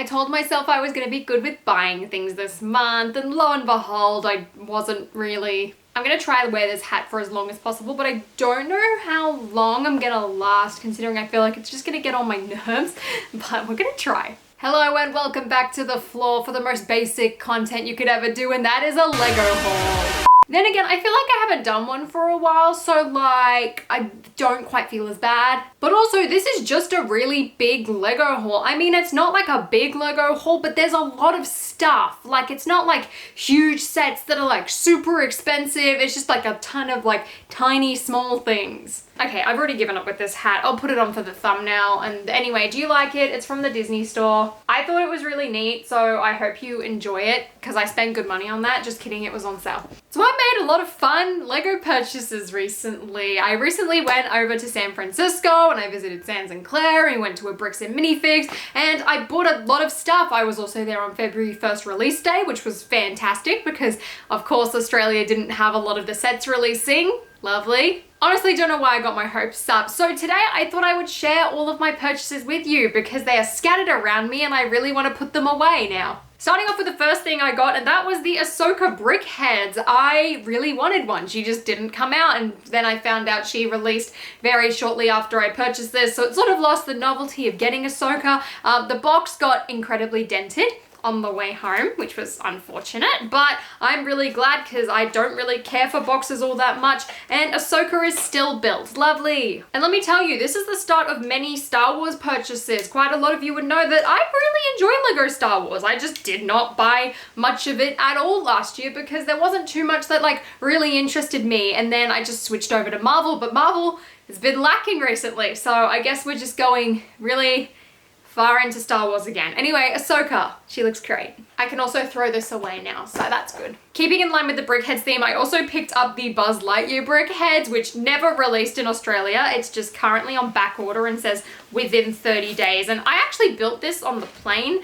told myself I was gonna be good with buying things this month, and lo and behold, I wasn't really. I'm gonna try to wear this hat for as long as possible, but I don't know how long I'm gonna last, considering I feel like it's just gonna get on my nerves, but we're gonna try. Hello and welcome back to the floor for the most basic content you could ever do, and that is a Lego haul. Then again, I feel like I haven't done one for a while, so like, I don't quite feel as bad. But also, this is just a really big Lego haul. I mean, it's not like a big Lego haul, but there's a lot of stuff. Like, it's not like huge sets that are like super expensive. It's just like a ton of like tiny, small things. Okay, I've already given up with this hat. I'll put it on for the thumbnail. And anyway, do you like it? It's from the Disney store. I thought it was really neat, so I hope you enjoy it because I spent good money on that. Just kidding, it was on sale. So I made a lot of fun Lego purchases recently. I recently went over to San Francisco and I visited Sans and Claire and we went to a Bricks and Minifigs and I bought a lot of stuff. I was also there on February 1st release day, which was fantastic because of course Australia didn't have a lot of the sets releasing. Lovely. Honestly, don't know why I got my hopes up. So today I thought I would share all of my purchases with you because they are scattered around me and I really want to put them away now. Starting off with the first thing I got, and that was the Ahsoka brick heads. I really wanted one. She just didn't come out, and then I found out she released very shortly after I purchased this, so it sort of lost the novelty of getting Ahsoka. The box got incredibly dented on the way home, which was unfortunate, but I'm really glad because I don't really care for boxes all that much, and Ahsoka is still built. Lovely. And let me tell you, this is the start of many Star Wars purchases. Quite a lot of you would know that I really enjoy Lego Star Wars. I just did not buy much of it at all last year because there wasn't too much that like really interested me, and then I just switched over to Marvel, but Marvel has been lacking recently, so I guess we're just going really far into Star Wars again. Anyway, Ahsoka, she looks great. I can also throw this away now, so that's good. Keeping in line with the brickheads theme, I also picked up the Buzz Lightyear brickheads, which never released in Australia. It's just currently on back order and says within 30 days. And I actually built this on the plane,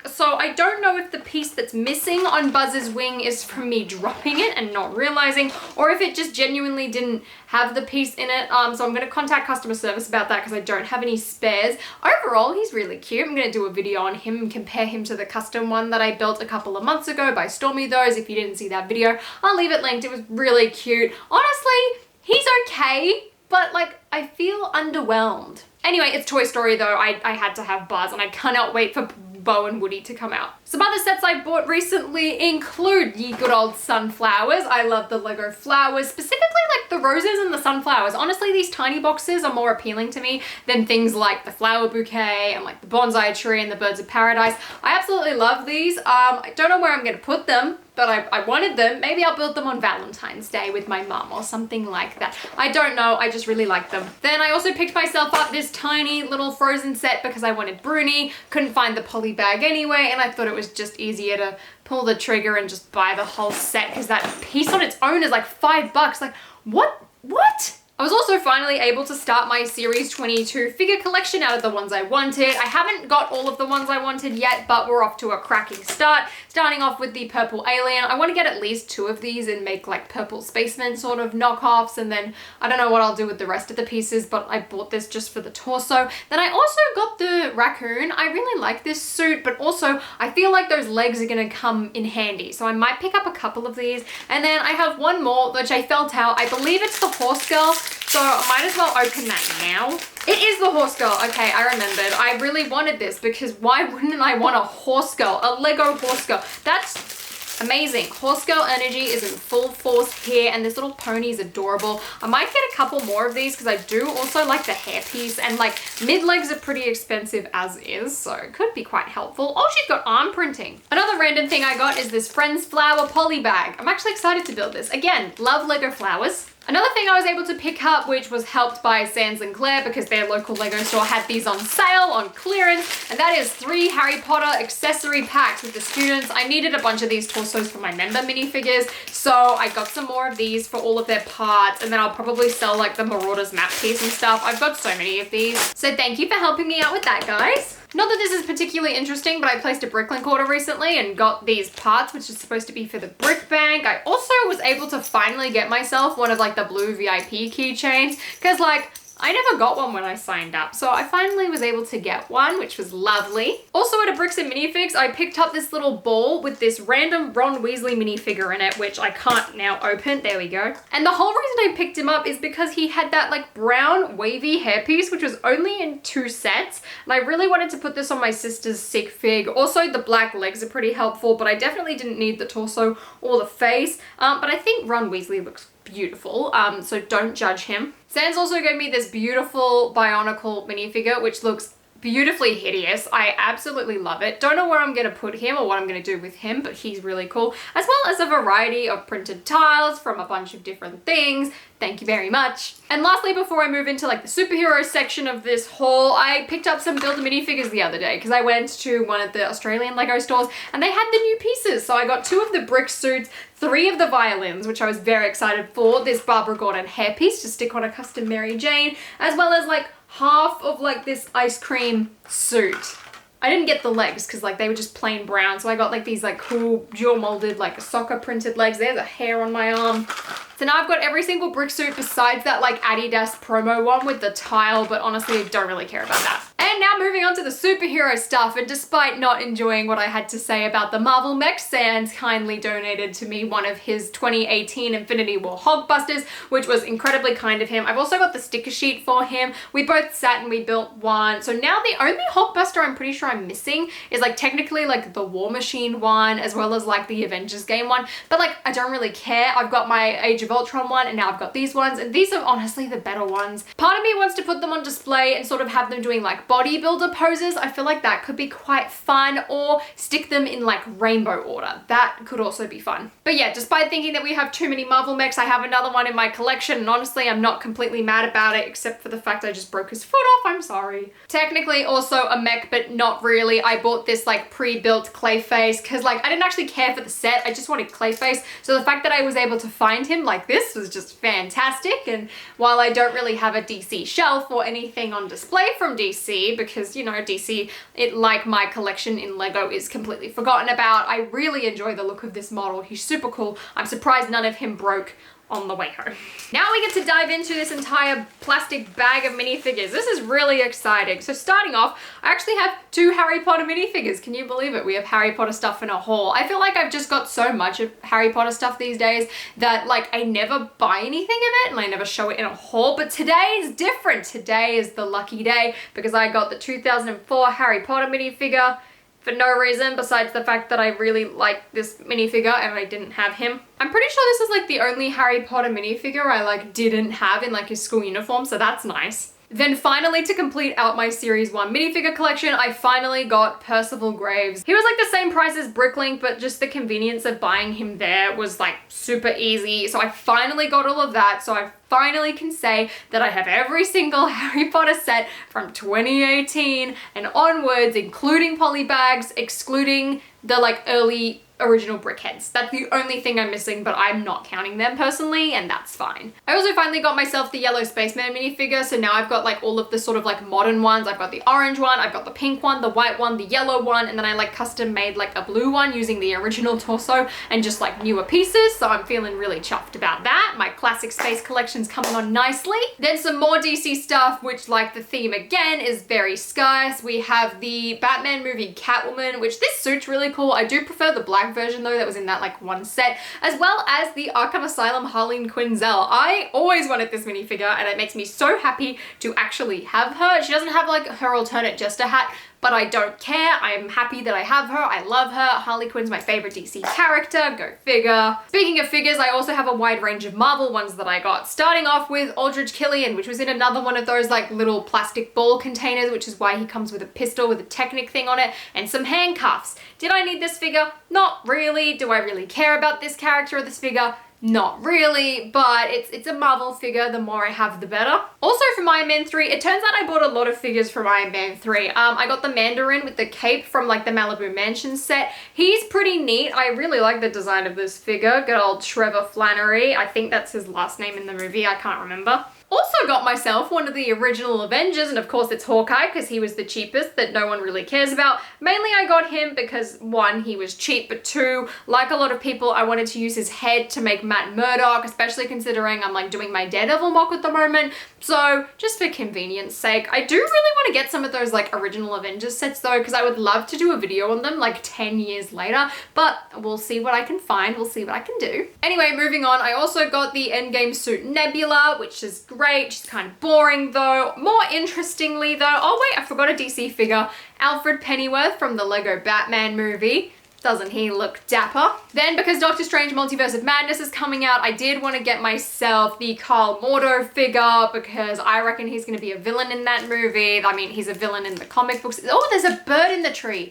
so I don't know if the piece that's missing on Buzz's wing is from me dropping it and not realizing, or if it just genuinely didn't have the piece in it. So I'm gonna contact customer service about that because I don't have any spares. Overall, he's really cute. I'm gonna do a video on him and compare him to the custom one that I built a couple of months ago by Stormy Those. If you didn't see that video, I'll leave it linked. It was really cute. Honestly, he's okay, but like I feel underwhelmed. Anyway, it's Toy Story though. I had to have Buzz and I cannot wait for Bo and Woody to come out. Some other sets I bought recently include ye good old sunflowers. I love the Lego flowers, specifically like the roses and the sunflowers. Honestly, these tiny boxes are more appealing to me than things like the flower bouquet and like the bonsai tree and the birds of paradise. I absolutely love these. I don't know where I'm gonna put them, but I wanted them. Maybe I'll build them on Valentine's Day with my mum or something like that. I don't know, I just really like them. Then I also picked myself up this tiny little Frozen set because I wanted Bruni. Couldn't find the poly bag anyway, and I thought it was just easier to pull the trigger and just buy the whole set because that piece on its own is like $5. Like, what? I was also finally able to start my Series 22 figure collection out of the ones I wanted. I haven't got all of the ones I wanted yet, but we're off to a cracking start. Starting off with the purple alien. I want to get at least 2 of these and make like purple spaceman sort of knockoffs, and then I don't know what I'll do with the rest of the pieces, but I bought this just for the torso. Then I also got the raccoon. I really like this suit, but also I feel like those legs are gonna come in handy, so I might pick up a couple of these. And then I have one more which I felt out. I believe it's the horse girl, so I might as well open that now. It is the horse girl. Okay, I remembered. I really wanted this because why wouldn't I want a horse girl? A Lego horse girl. That's amazing. Horse girl energy is in full force here, and this little pony is adorable. I might get a couple more of these because I do also like the hairpiece, and like mid legs are pretty expensive as is, so it could be quite helpful. Oh, she's got arm printing. Another random thing I got is this Friends Flower poly bag. I'm actually excited to build this. Again, love Lego flowers. Another thing I was able to pick up, which was helped by Sans and Claire because their local Lego store had these on sale on clearance, and that is 3 Harry Potter accessory packs with the students. I needed a bunch of these torsos for my member minifigures, so I got some more of these for all of their parts, and then I'll probably sell like the Marauders map piece and stuff. I've got so many of these. So thank you for helping me out with that, guys. Not that this is particularly interesting, but I placed a Bricklink order recently and got these parts, which is supposed to be for the brick bank. I also was able to finally get myself one of like the blue VIP keychains because like I never got one when I signed up, so I finally was able to get one, which was lovely. Also at a Bricks and Minifigs, I picked up this little ball with this random Ron Weasley minifigure in it, which I can't now open. There we go. And the whole reason I picked him up is because he had that like brown wavy hairpiece, which was only in 2 sets. And I really wanted to put this on my sister's sick fig. Also, the black legs are pretty helpful, but I definitely didn't need the torso or the face. But I think Ron Weasley looks beautiful, so don't judge him. Sans also gave me this beautiful Bionicle minifigure, which looks beautifully hideous. I absolutely love it. Don't know where I'm gonna put him or what I'm gonna do with him, but he's really cool. As well as a variety of printed tiles from a bunch of different things. Thank you very much. And lastly, before I move into like the superhero section of this haul, I picked up some Build-A-Minifigures the other day because I went to one of the Australian Lego stores and they had the new pieces. So I got 2 of the brick suits, 3 of the violins, which I was very excited for, this Barbara Gordon hairpiece to stick on a custom Mary Jane, as well as like half of like this ice cream suit. I didn't get the legs because like they were just plain brown, so I got like these like cool dual molded like Ahsoka printed legs. There's a hair on my arm. So now I've got every single brick suit besides that like Adidas promo one with the tile, but honestly I don't really care about that. And now moving on to the superhero stuff, and despite not enjoying what I had to say about the Marvel mech, Sans kindly donated to me one of his 2018 Infinity War Hulkbusters, which was incredibly kind of him. I've also got the sticker sheet for him. We both sat and we built one. So now the only Hulkbuster I'm pretty sure I'm missing is like technically like the War Machine one, as well as like the Avengers game one, but like I don't really care. I've got my Age of Ultron one and now I've got these ones, and these are honestly the better ones. Part of me wants to put them on display and sort of have them doing like bodybuilder poses. I feel like that could be quite fun, or stick them in like rainbow order. That could also be fun. But yeah, despite thinking that we have too many Marvel mechs, I have another one in my collection, and honestly I'm not completely mad about it except for the fact I just broke his foot off. I'm sorry. Technically also a mech, but not really. I bought this like pre-built Clayface because like I didn't actually care for the set, I just wanted Clayface, so the fact that I was able to find him like this was just fantastic. And while I don't really have a DC shelf or anything on display from DC, because you know DC, it like my collection in Lego is completely forgotten about, I really enjoy the look of this model. He's super cool. I'm surprised none of him broke on the way home. Now we get to dive into this entire plastic bag of minifigures. This is really exciting. So starting off, I actually have 2 Harry Potter minifigures. Can you believe it? We have Harry Potter stuff in a haul. I feel like I've just got so much of Harry Potter stuff these days that like I never buy anything of it and I never show it in a haul, but today is different. Today is the lucky day because I got the 2004 Harry Potter minifigure for no reason besides the fact that I really like this minifigure and I didn't have him. I'm pretty sure this is like the only Harry Potter minifigure I like didn't have in like his school uniform, so that's nice. Then finally, to complete out my Series 1 minifigure collection, I finally got Percival Graves. He was like the same price as Bricklink, but just the convenience of buying him there was like super easy. So I finally got all of that. So I finally can say that I have every single Harry Potter set from 2018 and onwards, including polybags, excluding the like early original brickheads. That's the only thing I'm missing, but I'm not counting them personally, and that's fine. I also finally got myself the yellow Spaceman minifigure, so now I've got like all of the sort of like modern ones. I've got the orange one, I've got the pink one, the white one, the yellow one, and then I like custom made like a blue one using the original torso and just like newer pieces, so I'm feeling really chuffed about that. My classic space collection's coming on nicely. Then some more DC stuff, which like the theme again is very scarce. We have the Batman movie Catwoman, which this suit's really cool. I do prefer the black version though that was in that like one set, as well as the Arkham Asylum Harleen Quinzel. I always wanted this minifigure and it makes me so happy to actually have her. She doesn't have like her alternate Jester hat, but I don't care. I'm happy that I have her. I love her. Harley Quinn's my favorite DC character. Go figure. Speaking of figures, I also have a wide range of Marvel ones that I got. Starting off with Aldridge Killian, which was in another one of those like little plastic ball containers, which is why he comes with a pistol with a Technic thing on it and some handcuffs. Did I need this figure? Not really. Do I really care about this character or this figure? Not really, but it's a Marvel figure. The more I have, the better. Also from Iron Man 3, it turns out I bought a lot of figures from Iron Man 3. I got the Mandarin with the cape from like the Malibu Mansion set. He's pretty neat. I really like the design of this figure. Good old Trevor Flannery. I think that's his last name in the movie. I can't remember. Also got myself one of the original Avengers, and of course it's Hawkeye because he was the cheapest that no one really cares about. Mainly I got him because one, he was cheap, but two, like a lot of people, I wanted to use his head to make Matt Murdock, especially considering I'm like doing my Daredevil mock at the moment. So just for convenience sake, I do really want to get some of those like original Avengers sets though, because I would love to do a video on them like 10 years later, but we'll see what I can find. We'll see what I can do. Anyway, moving on, I also got the Endgame suit Nebula, which is great. She's kind of boring though. More interestingly though, oh wait, I forgot a DC figure. Alfred Pennyworth from the Lego Batman movie. Doesn't he look dapper? Then because Doctor Strange Multiverse of Madness is coming out, I did want to get myself the Carl Mordo figure because I reckon he's going to be a villain in that movie. I mean, he's a villain in the comic books. Oh, there's a bird in the tree.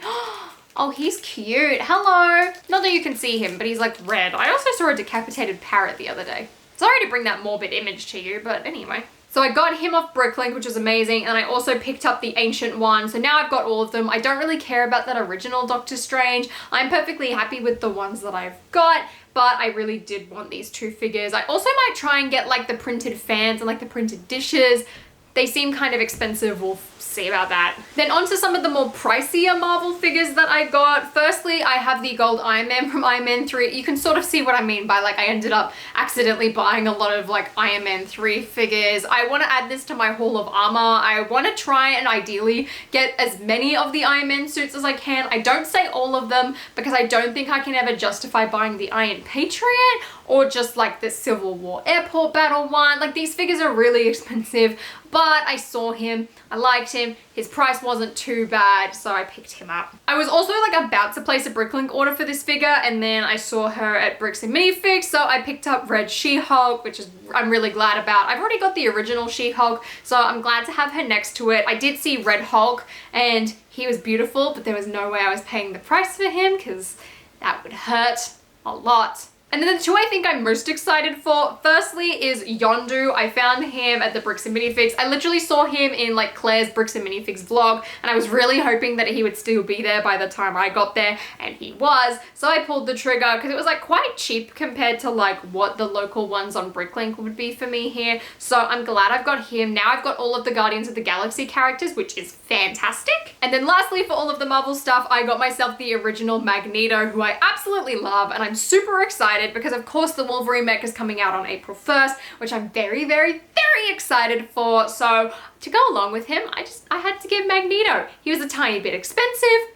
Oh, he's cute. Hello. Not that you can see him, but he's like red. I also saw a decapitated parrot the other day. Sorry to bring that morbid image to you, but anyway. So I got him off Bricklink, which was amazing, and I also picked up the Ancient one, so now I've got all of them. I don't really care about that original Doctor Strange. I'm perfectly happy with the ones that I've got, but I really did want these two figures. I also might try and get like the printed fans and like the printed dishes. They seem kind of expensive. We'll see about that. Then on to some of the more pricier Marvel figures that I got. Firstly, I have the gold Iron Man from Iron Man 3. You can sort of see what I mean by like I ended up accidentally buying a lot of like Iron Man 3 figures. I want to add this to my haul of armor. I want to try and ideally get as many of the Iron Man suits as I can. I don't say all of them because I don't think I can ever justify buying the Iron Patriot or just like the Civil War Airport Battle one. Like these figures are really expensive, but I saw him, I liked him, his price wasn't too bad, so I picked him up. I was also like about to place a Bricklink order for this figure, and then I saw her at Bricks and Minifigs, so I picked up Red She-Hulk, which is I'm really glad about. I've already got the original She-Hulk, so I'm glad to have her next to it. I did see Red Hulk, and he was beautiful, but there was no way I was paying the price for him, because that would hurt a lot. And then the two I think I'm most excited for, firstly is Yondu. I found him at the Bricks and Minifigs. I literally saw him in like Claire's Bricks and Minifigs vlog, and I was really hoping that he would still be there by the time I got there, and he was. So I pulled the trigger because it was like quite cheap compared to like what the local ones on Bricklink would be for me here. So I'm glad I've got him. Now I've got all of the Guardians of the Galaxy characters, which is fantastic. And then lastly, for all of the Marvel stuff, I got myself the original Magneto, who I absolutely love, and I'm super excited because of course the Wolverine mech is coming out on April 1st, which I'm very, very, very excited for. So to go along with him, I had to give Magneto. He was a tiny bit expensive,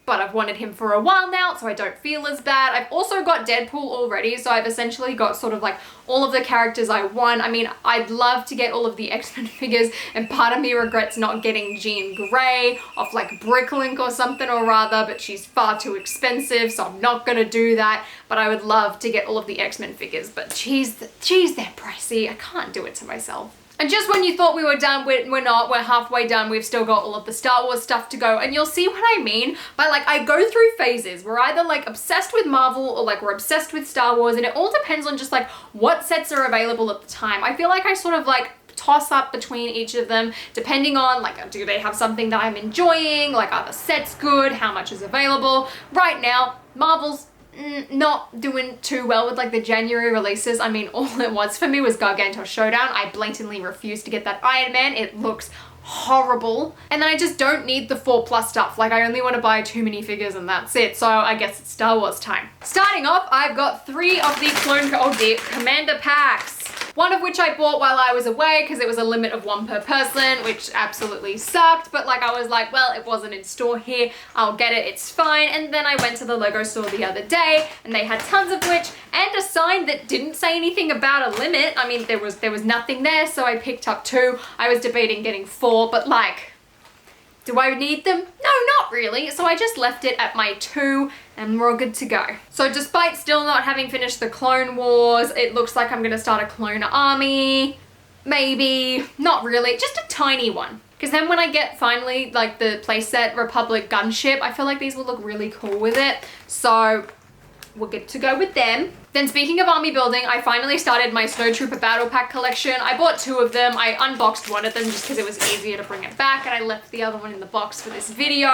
but I've wanted him for a while now, so I don't feel as bad. I've also got Deadpool already, so I've essentially got sort of like all of the characters I want. I mean, I'd love to get all of the X-Men figures, and part of me regrets not getting Jean Grey off like Bricklink or something or rather, but she's far too expensive, so I'm not gonna do that. But I would love to get all of the X-Men figures, but geez, they're pricey. I can't do it to myself. And just when you thought we were done, we're not. We're halfway done. We've still got all of the Star Wars stuff to go. And you'll see what I mean by like, I go through phases. We're either like obsessed with Marvel or like we're obsessed with Star Wars. And it all depends on just like what sets are available at the time. I feel like I sort of like toss up between each of them depending on like, do they have something that I'm enjoying? Like, are the sets good? How much is available? Right now, Marvel's not doing too well with like the January releases. I mean, all it was for me was Gargantua Showdown. I blatantly refused to get that Iron Man. It looks horrible. And then I just don't need the 4+ stuff. Like I only want to buy 2 minifigures and that's it. So I guess it's Star Wars time. Starting off, I've got 3 of the Commander packs. One of which I bought while I was away because it was a limit of 1 per person, which absolutely sucked. But like I was like, well, it wasn't in store here. I'll get it, it's fine. And then I went to the Lego store the other day and they had tons of which and a sign that didn't say anything about a limit. I mean, there was nothing there, so I picked up 2. I was debating getting 4, but like, do I need them? No, not really. So I just left it at my 2 and we're all good to go. So despite still not having finished the Clone Wars, it looks like I'm gonna start a clone army. Maybe, not really, just a tiny one. Because then when I get finally like the playset Republic gunship, I feel like these will look really cool with it. So we're good to go with them. Then speaking of army building, I finally started my Snowtrooper Battle Pack collection. I bought 2 of them. I unboxed one of them just because it was easier to bring it back and I left the other one in the box for this video.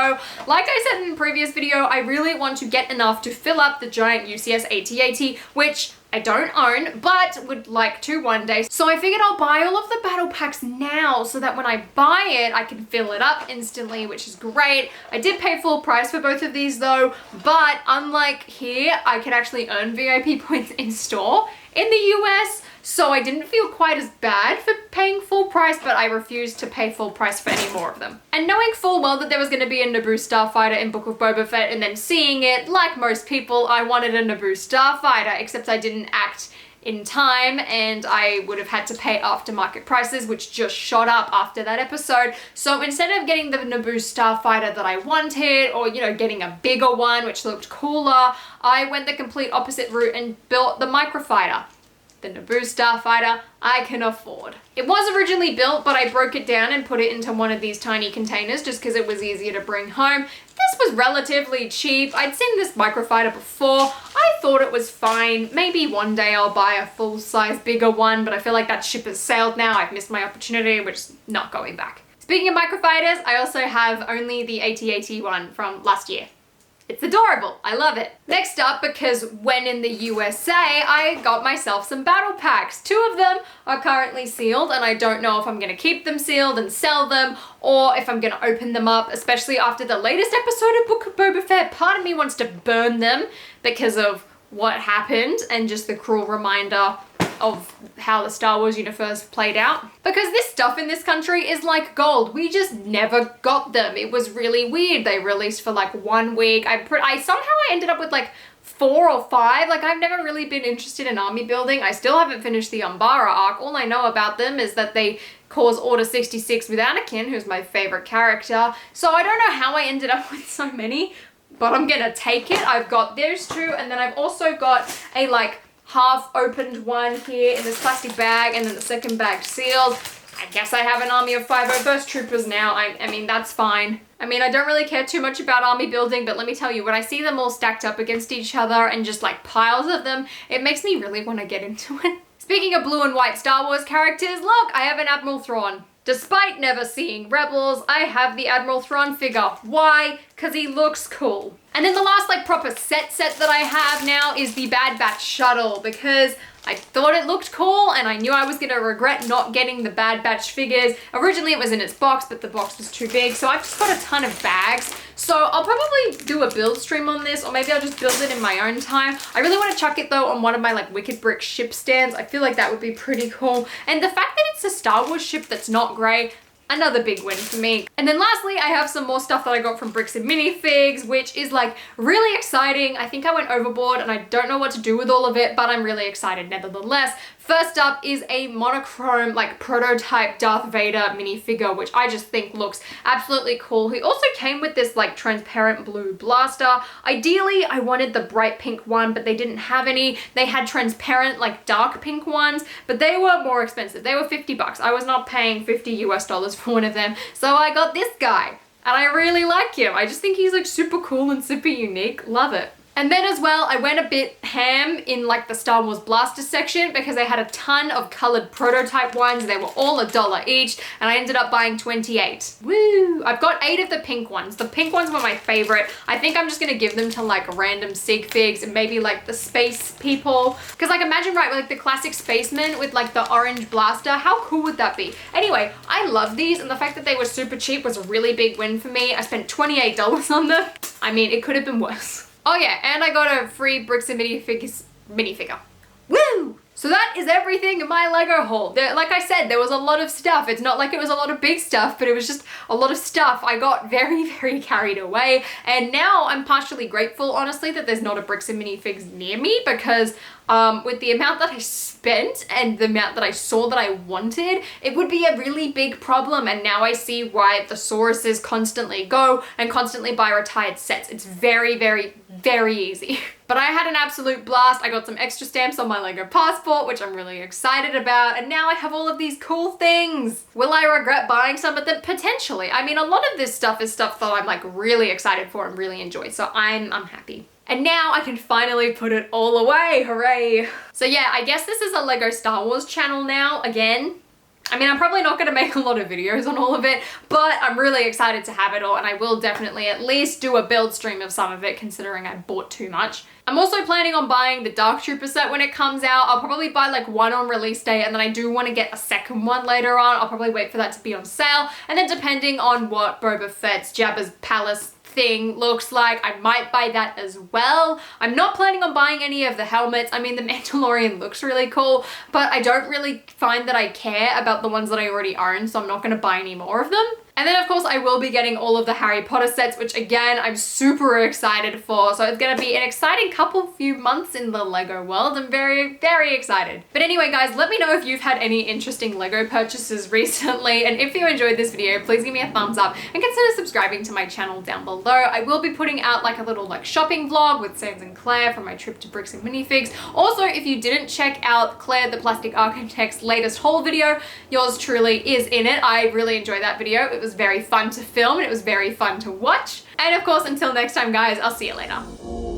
Like I said in the previous video, I really want to get enough to fill up the giant UCS AT-AT, which I don't own, but would like to one day. So I figured I'll buy all of the battle packs now so that when I buy it, I can fill it up instantly, which is great. I did pay full price for both of these though, but unlike here, I can actually earn VIP points in store in the US. So I didn't feel quite as bad for paying full price, but I refused to pay full price for any more of them. And knowing full well that there was going to be a Naboo Starfighter in Book of Boba Fett, and then seeing it, like most people, I wanted a Naboo Starfighter, except I didn't act in time and I would have had to pay aftermarket prices, which just shot up after that episode. So instead of getting the Naboo Starfighter that I wanted, or you know, getting a bigger one which looked cooler, I went the complete opposite route and built the microfighter. The Naboo Starfighter I can afford. It was originally built, but I broke it down and put it into one of these tiny containers just because it was easier to bring home. This was relatively cheap. I'd seen this microfighter before. I thought it was fine. Maybe one day I'll buy a full-size bigger one, but I feel like that ship has sailed now. I've missed my opportunity, which is not going back. Speaking of microfighters, I also have only the AT-AT one from last year. It's adorable. I love it. Next up, because when in the USA, I got myself some battle packs. 2 of them are currently sealed, and I don't know if I'm gonna keep them sealed and sell them, or if I'm gonna open them up, especially after the latest episode of Book of Boba Fett. Part of me wants to burn them because of what happened and just the cruel reminder of how the Star Wars universe played out. Because this stuff in this country is like gold. We just never got them. It was really weird. They released for like 1 week. I somehow ended up with like 4 or 5. Like, I've never really been interested in army building. I still haven't finished the Umbara arc. All I know about them is that they cause Order 66 with Anakin, who's my favorite character. So I don't know how I ended up with so many, but I'm gonna take it. I've got those 2, and then I've also got a like half opened one here in this plastic bag, and then the second bag sealed. I guess I have an army of 501st troopers now. I mean, that's fine. I mean, I don't really care too much about army building, but let me tell you, when I see them all stacked up against each other and just like piles of them, it makes me really want to get into it. Speaking of blue and white Star Wars characters, look, I have an Admiral Thrawn. Despite never seeing Rebels, I have the Admiral Thrawn figure. Why? Because he looks cool. And then the last like proper set that I have now is the Bat Shuttle, because I thought it looked cool and I knew I was gonna regret not getting the Bad Batch figures. Originally it was in its box, but the box was too big, so I've just got a ton of bags. So I'll probably do a build stream on this, or maybe I'll just build it in my own time. I really want to chuck it though on one of my like Wicked Brick ship stands. I feel like that would be pretty cool. And the fact that it's a Star Wars ship that's not grey, another big win for me. And then lastly, I have some more stuff that I got from Bricks and Minifigs, which is like really exciting. I think I went overboard and I don't know what to do with all of it, but I'm really excited nevertheless. First up is a monochrome, like prototype Darth Vader minifigure, which I just think looks absolutely cool. He also came with this like transparent blue blaster. Ideally, I wanted the bright pink one, but they didn't have any. They had transparent, like dark pink ones, but they were more expensive. They were 50 bucks. I was not paying $50 US for one of them. So I got this guy, and I really like him. I just think he's like super cool and super unique. Love it. And then as well, I went a bit ham in like the Star Wars blaster section because they had a ton of colored prototype ones. They were all $1 each, and I ended up buying 28. Woo! I've got 8 of the pink ones. The pink ones were my favorite. I think I'm just gonna give them to like random sig figs and maybe like the space people. Because like imagine, right, like the classic Spaceman with like the orange blaster. How cool would that be? Anyway, I love these, and the fact that they were super cheap was a really big win for me. I spent $28 on them. I mean, it could have been worse. Oh yeah, and I got a free Bricks and Minifigures minifigure. Woo! So that is everything in my Lego haul. Like I said, there was a lot of stuff. It's not like it was a lot of big stuff, but it was just a lot of stuff. I got very, very carried away, and now I'm partially grateful, honestly, that there's not a Bricks and Minifigs near me, because with the amount that I spent and the amount that I saw that I wanted, it would be a really big problem. And now I see why thesauruses constantly go and constantly buy retired sets. It's very, very, very easy. But I had an absolute blast. I got some extra stamps on my Lego passport, which I'm really excited about. And now I have all of these cool things. Will I regret buying some of them? Potentially. I mean, a lot of this stuff is stuff that I'm like really excited for and really enjoy. So I'm happy. And now I can finally put it all away. Hooray. So yeah, I guess this is a Lego Star Wars channel now, again. I mean, I'm probably not going to make a lot of videos on all of it, but I'm really excited to have it all, and I will definitely at least do a build stream of some of it, considering I bought too much. I'm also planning on buying the Dark Trooper set when it comes out. I'll probably buy like one on release day, and then I do want to get a second one later on. I'll probably wait for that to be on sale, and then depending on what Boba Fett's Jabba's Palace thing looks like, I might buy that as well. I'm not planning on buying any of the helmets. I mean, the Mandalorian looks really cool, but I don't really find that I care about the ones that I already own, so I'm not going to buy any more of them. And then of course I will be getting all of the Harry Potter sets, which again, I'm super excited for. So it's gonna be an exciting few months in the Lego world. I'm very, very excited. But anyway, guys, let me know if you've had any interesting Lego purchases recently. And if you enjoyed this video, please give me a thumbs up and consider subscribing to my channel down below. I will be putting out like a little shopping vlog with Sans and Claire from my trip to Bricks and Minifigs. Also, if you didn't check out Claire the Plastic Architect's latest haul video, yours truly is in it. I really enjoyed that video. It was very fun to film and it was very fun to watch. And of course, until next time, guys, I'll see you later.